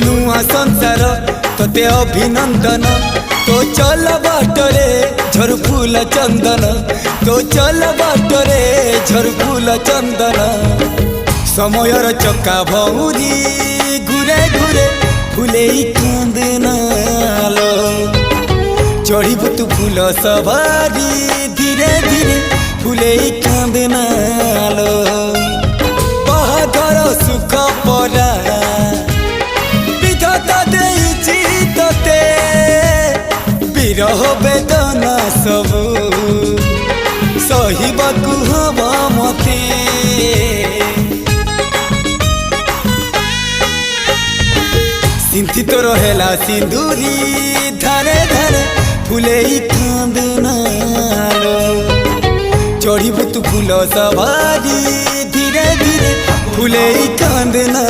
नुआ संसार तोते अभिनंदन तो चल बाटरे झर फूल चंदन तो चल बाटरे झर फूल चंदन समयर चक्का भौरी घुरे घुरे फूले कांदनालो चढ़ीबु तू फूल सवारी धीरे धीरे फूले कांदनालो बाहादर सुख परा विधाता देइछि तोते विरह वेदना सबु सहिबाकु हवा मते सिंथी तो रहेला सिंदूरी धारे धारे फूले कांदनालो चढ़ीबु तू फूल सवारी धीरे धीरे फूले कांदना।